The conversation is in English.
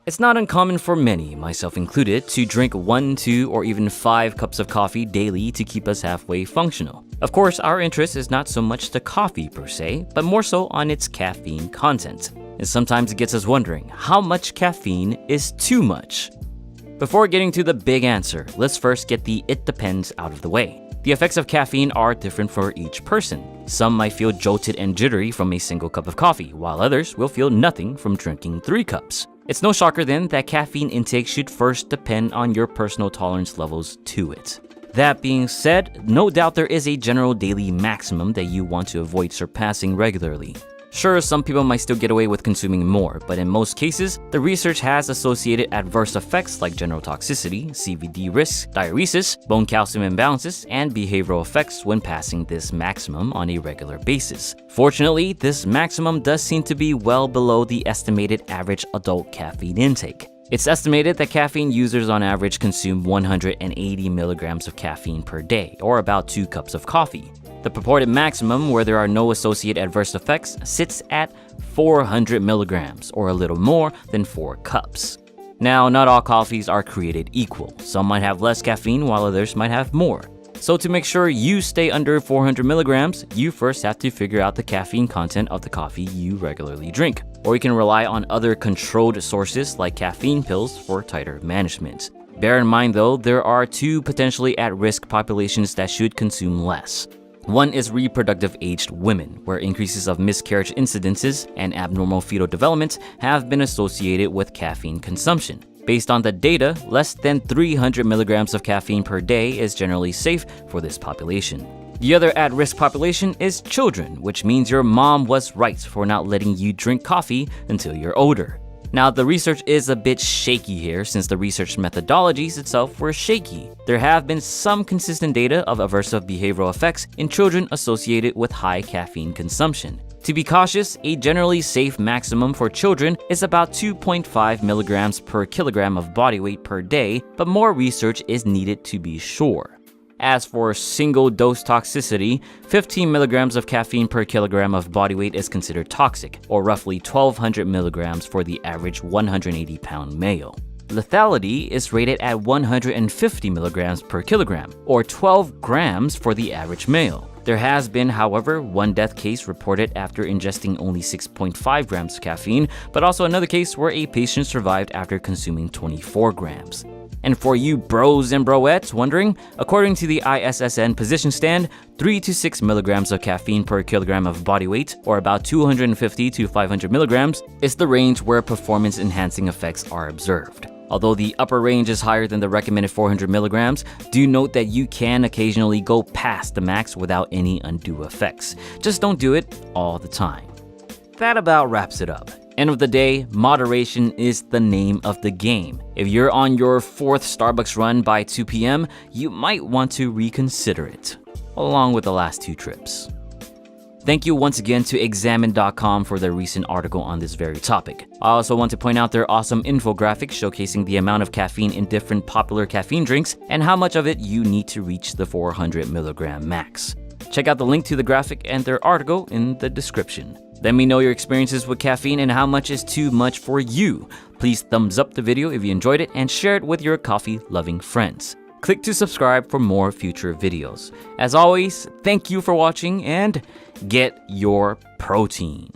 It's not uncommon for many, myself included, to drink 1, 2, or even 5 cups of coffee daily to keep us halfway functional. Of course, our interest is not so much the coffee per se, but more so on its caffeine content. And sometimes it gets us wondering, how much caffeine is too much? Before getting to the big answer, let's first get the "it depends" out of the way. The effects of caffeine are different for each person. Some might feel jolted and jittery from a single cup of coffee, while others will feel nothing from drinking 3 cups. It's no shocker then that caffeine intake should first depend on your personal tolerance levels to it. That being said, no doubt there is a general daily maximum that you want to avoid surpassing regularly. Sure, some people might still get away with consuming more, but in most cases, the research has associated adverse effects like general toxicity, CVD risks, diuresis, bone calcium imbalances, and behavioral effects when passing this maximum on a regular basis. Fortunately, this maximum does seem to be well below the estimated average adult caffeine intake. It's estimated that caffeine users on average consume 180 milligrams of caffeine per day, or about 2 cups of coffee. The purported maximum, where there are no associated adverse effects, sits at 400 milligrams, or a little more than 4 cups. Now, not all coffees are created equal. Some might have less caffeine, while others might have more. So to make sure you stay under 400 milligrams, you first have to figure out the caffeine content of the coffee you regularly drink. Or you can rely on other controlled sources like caffeine pills for tighter management. Bear in mind though, there are 2 potentially at-risk populations that should consume less. One is reproductive aged women, where increases of miscarriage incidences and abnormal fetal development have been associated with caffeine consumption. Based on the data, less than 300 milligrams of caffeine per day is generally safe for this population. The other at-risk population is children, which means your mom was right for not letting you drink coffee until you're older. Now, the research is a bit shaky here since the research methodologies itself were shaky. There have been some consistent data of aversive behavioral effects in children associated with high caffeine consumption. To be cautious, a generally safe maximum for children is about 2.5 milligrams per kilogram of body weight per day, but more research is needed to be sure. As for single-dose toxicity, 15 milligrams of caffeine per kilogram of body weight is considered toxic, or roughly 1,200 milligrams for the average 180-pound male. Lethality is rated at 150 milligrams per kilogram, or 12 grams for the average male. There has been, however, one death case reported after ingesting only 6.5 grams of caffeine, but also another case where a patient survived after consuming 24 grams. And for you bros and broettes wondering, according to the ISSN position stand, 3 to 6 milligrams of caffeine per kilogram of body weight, or about 250 to 500 milligrams, is the range where performance-enhancing effects are observed. Although the upper range is higher than the recommended 400 milligrams, do note that you can occasionally go past the max without any undue effects. Just don't do it all the time. That about wraps it up. End of the day, moderation is the name of the game. If you're on your 4th Starbucks run by 2 p.m., you might want to reconsider it, along with the last 2 trips. Thank you once again to Examine.com for their recent article on this very topic. I also want to point out their awesome infographic showcasing the amount of caffeine in different popular caffeine drinks and how much of it you need to reach the 400 milligram max. Check out the link to the graphic and their article in the description. Let me know your experiences with caffeine and how much is too much for you. Please thumbs up the video if you enjoyed it and share it with your coffee-loving friends. Click to subscribe for more future videos. As always, thank you for watching and get your protein.